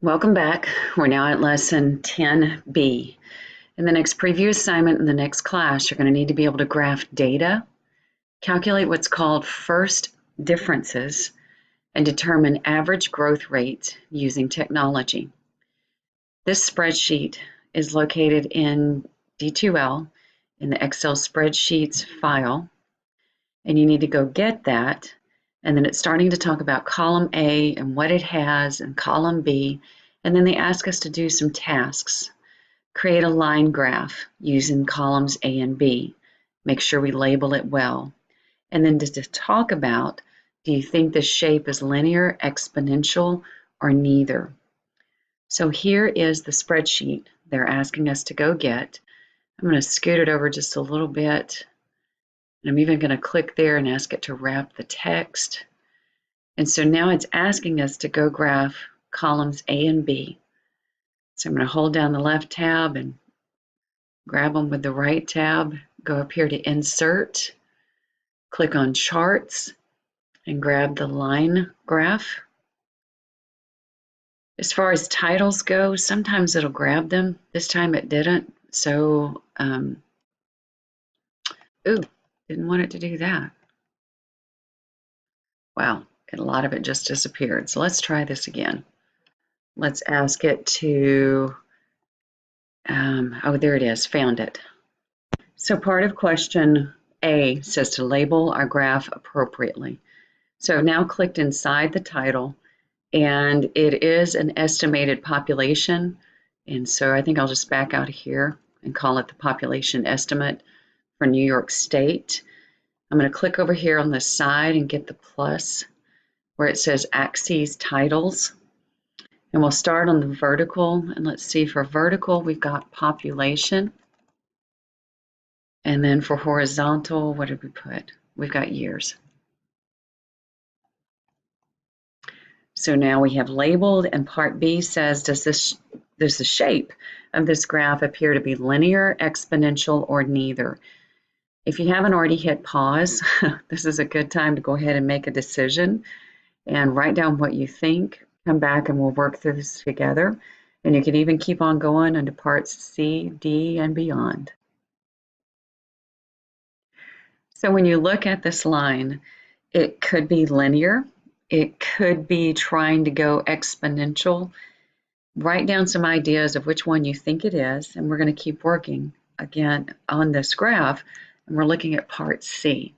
Welcome back. We're now at lesson 10B. In the next preview assignment in the next class, you're going to need to be able to graph data, calculate what's called first differences, and determine average growth rate using technology. This spreadsheet is located in D2L in the Excel spreadsheets file, and you need to go get that. And then it's starting to talk about column A and what it has and column B. And then they ask us to do some tasks. Create a line graph using columns A and B. Make sure we label it well. And then to talk about, do you think the shape is linear, exponential, or neither? So here is the spreadsheet they're asking us to go get. I'm going to scoot it over just a little bit. And I'm even going to click there and ask it to wrap the text. And so now it's asking us to go graph columns A and B. So I'm going to hold down the left tab and grab them with the right tab. Go up here to Insert, click on Charts, and grab the line graph. As far as titles go, sometimes it'll grab them. This time it didn't. So, didn't want it to do that. Wow, a lot of it just disappeared. So let's try this again. Let's ask it to, oh, there it is, found it. So part of question A says to label our graph appropriately. So I've now clicked inside the title, and it is an estimated population. And so I think I'll just back out of here and call it the population estimate for New York State. I'm going to click over here on the side and get the plus where it says Axes Titles. And we'll start on the vertical. And let's see, for vertical, we've got population. And then for horizontal, what did we put? We've got years. So now we have labeled, and part B says, does the shape of this graph appear to be linear, exponential, or neither? If you haven't already hit pause, this is a good time to go ahead and make a decision and write down what you think. Come back and we'll work through this together. And you can even keep on going into parts C, D, and beyond. So when you look at this line, it could be linear. It could be trying to go exponential. Write down some ideas of which one you think it is, and we're going to keep working again on this graph, and we're looking at part C.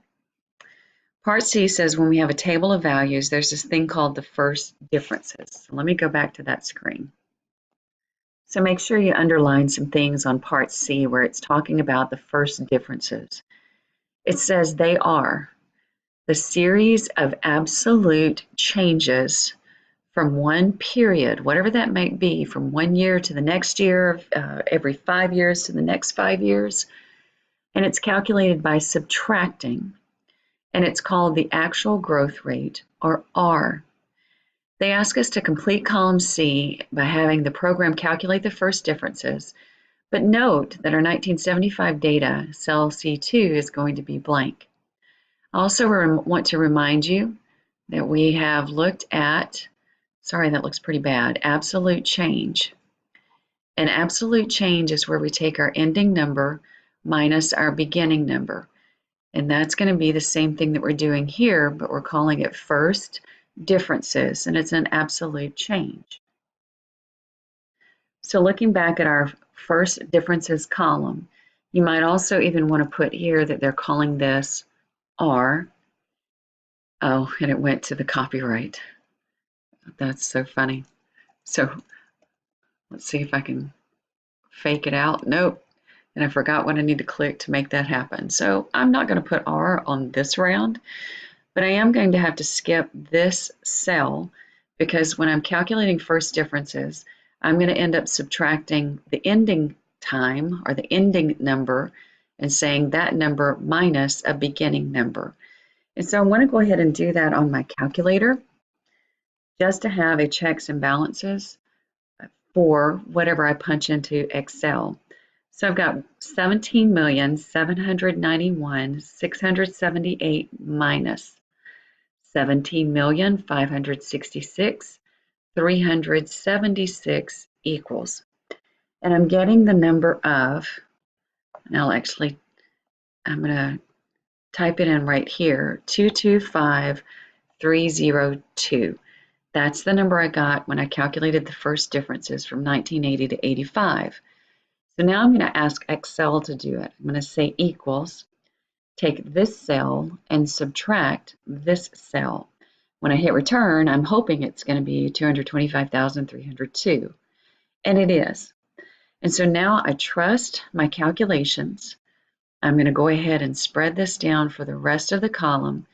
Part C says when we have a table of values, there's this thing called the first differences. So let me go back to that screen. So make sure you underline some things on part C where it's talking about the first differences. It says they are the series of absolute changes from one period, whatever that might be, from 1 year to the next year, every 5 years to the next 5 years. And it's calculated by subtracting. And it's called the actual growth rate, or R. They ask us to complete column C by having the program calculate the first differences, but note that our 1975 data, cell C2, is going to be blank. I also want to remind you that we have looked at, sorry, that looks pretty bad, absolute change. And absolute change is where we take our ending number minus our beginning number. And that's going to be the same thing that we're doing here, but we're calling it first differences, and it's an absolute change. So looking back at our first differences column, you might also even want to put here that they're calling this R. Oh, and it went to the copyright. That's so funny. So let's see if I can fake it out. Nope. And I forgot what I need to click to make that happen. So I'm not going to put R on this round, but I am going to have to skip this cell because when I'm calculating first differences, I'm going to end up subtracting the ending time or the ending number and saying that number minus a beginning number. And so I want to go ahead and do that on my calculator just to have a checks and balances for whatever I punch into Excel. So I've got 17,791,678 minus 17,566,3 376 equals. And I'm getting the number of, and I'm going to type it in right here, 225302. That's the number I got when I calculated the first differences from 1980 to 85. So now I'm going to ask Excel to do it. I'm going to say equals, take this cell and subtract this cell. When I hit return, I'm hoping it's going to be 225,302. And it is. And so now I trust my calculations. I'm going to go ahead and spread this down for the rest of the column.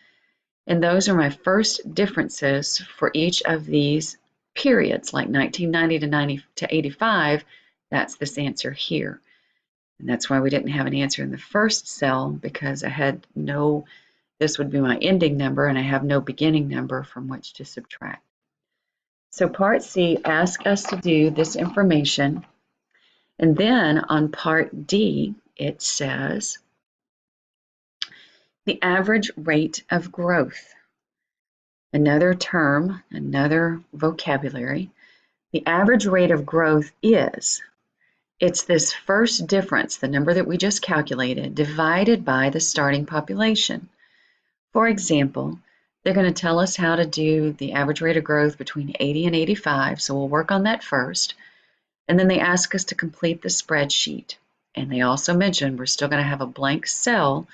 And those are my first differences for each of these periods, like 1990 to 85. That's this answer here. And that's why we didn't have an answer in the first cell, because I had no, this would be my ending number, and I have no beginning number from which to subtract. So part C asks us to do this information. And then on part D, it says the average rate of growth. Another term, another vocabulary. The average rate of growth is, it's this first difference, the number that we just calculated, divided by the starting population. For example, they're going to tell us how to do the average rate of growth between 80 and 85, so we'll work on that first. And then they ask us to complete the spreadsheet. And they also mention we're still going to have a blank cell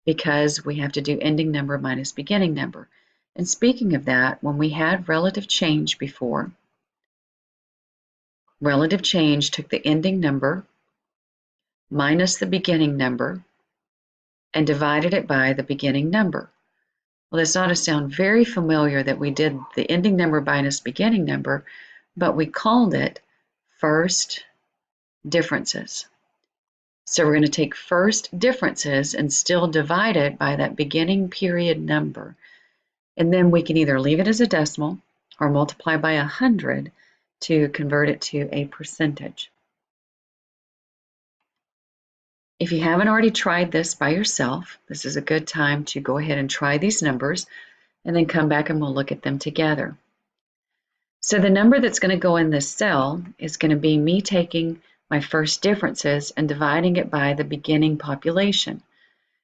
because we have to do ending number minus beginning number. And speaking of that, when we had relative change before, relative change took the ending number minus the beginning number and divided it by the beginning number. Well, this ought to sound very familiar that we did the ending number minus beginning number, but we called it first differences. So we're going to take first differences and still divide it by that beginning period number. And then we can either leave it as a decimal or multiply by 100 to convert it to a percentage. If you haven't already tried this by yourself, this is a good time to go ahead and try these numbers and then come back and we'll look at them together. So the number that's going to go in this cell is going to be me taking my first differences and dividing it by the beginning population.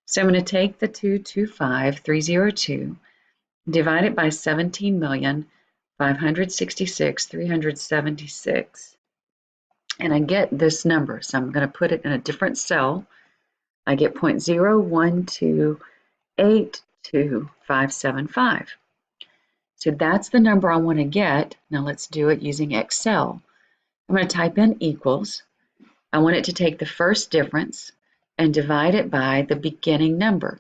So I'm going to take the 225,302, divide it by 17,566,376, and I get this number. So I'm going to put it in a different cell. I get 0.01282,575. So that's the number I want to get. Now let's do it using Excel. I'm going to type in equals. I want it to take the first difference and divide it by the beginning number.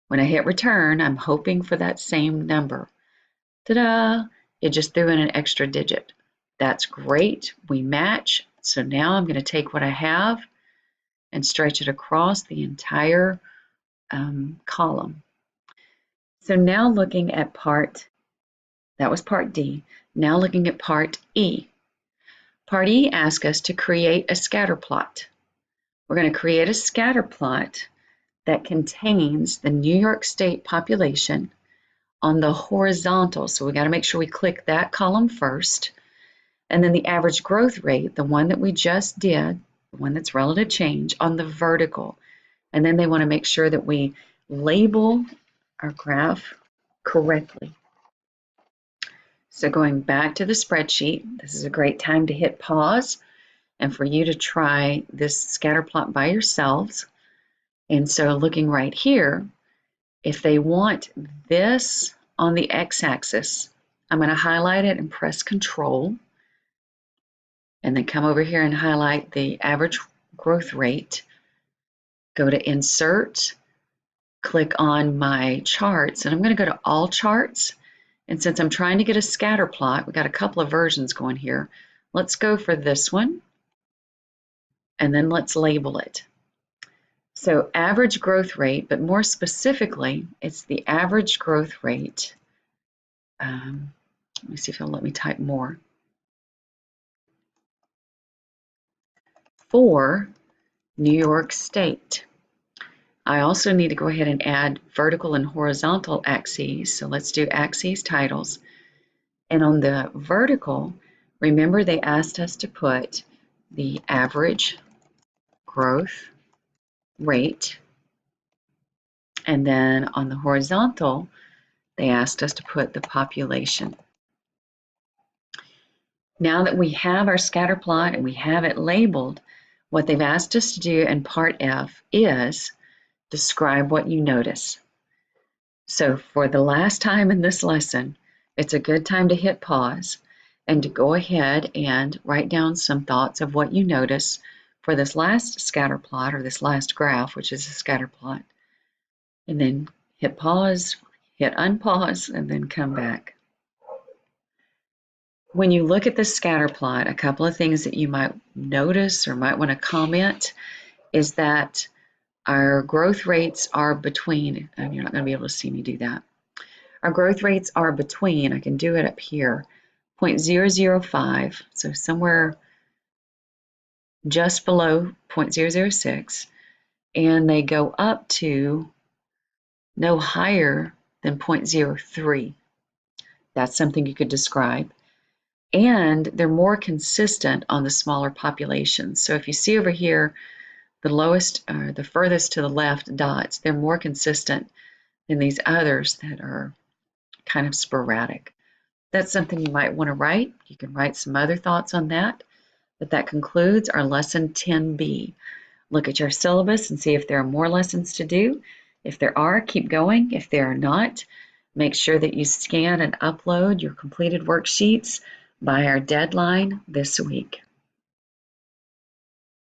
When I hit return, I'm hoping for that same number. Ta-da! It just threw in an extra digit. That's great. We match. So now I'm going to take what I have and stretch it across the entire column. So now looking at that was part D. Now looking at part E. Part E asks us to create a scatter plot. We're going to create a scatter plot that contains the New York State population on the horizontal. So we got to make sure we click that column first. And then the average growth rate, the one that we just did, the one that's relative change, on the vertical. And then they want to make sure that we label our graph correctly. So going back to the spreadsheet, this is a great time to hit pause and for you to try this scatter plot by yourselves. And so looking right here, if they want this on the x-axis, I'm going to highlight it and press Control, and then come over here and highlight the average growth rate. Go to Insert, click on my charts, and I'm going to go to All Charts. And since I'm trying to get a scatter plot, we've got a couple of versions going here. Let's go for this one, and then let's label it. So average growth rate, but more specifically, it's the average growth rate. Let me see if it'll let me type more. For New York State. I also need to go ahead and add vertical and horizontal axes. So let's do axes titles. And on the vertical, remember they asked us to put the average growth rate. And then on the horizontal, they asked us to put the population. Now that we have our scatter plot and we have it labeled, what they've asked us to do in part F is describe what you notice. So for the last time in this lesson, it's a good time to hit pause and to go ahead and write down some thoughts of what you notice for this last scatter plot or this last graph, which is a scatter plot. And then hit pause, hit unpause, and then come back. When you look at the scatter plot, a couple of things that you might notice or might want to comment is that our growth rates are between, and you're not going to be able to see me do that. Our growth rates are between, I can do it up here, 0.005, so somewhere just below 0.006, and they go up to no higher than 0.03. That's something you could describe. And they're more consistent on the smaller populations. So if you see over here, the lowest or the furthest to the left dots, they're more consistent than these others that are kind of sporadic. That's something you might want to write. You can write some other thoughts on that. But that concludes our lesson 10B. Look at your syllabus and see if there are more lessons to do. If there are, keep going. If there are not, make sure that you scan and upload your completed worksheets by our deadline this week.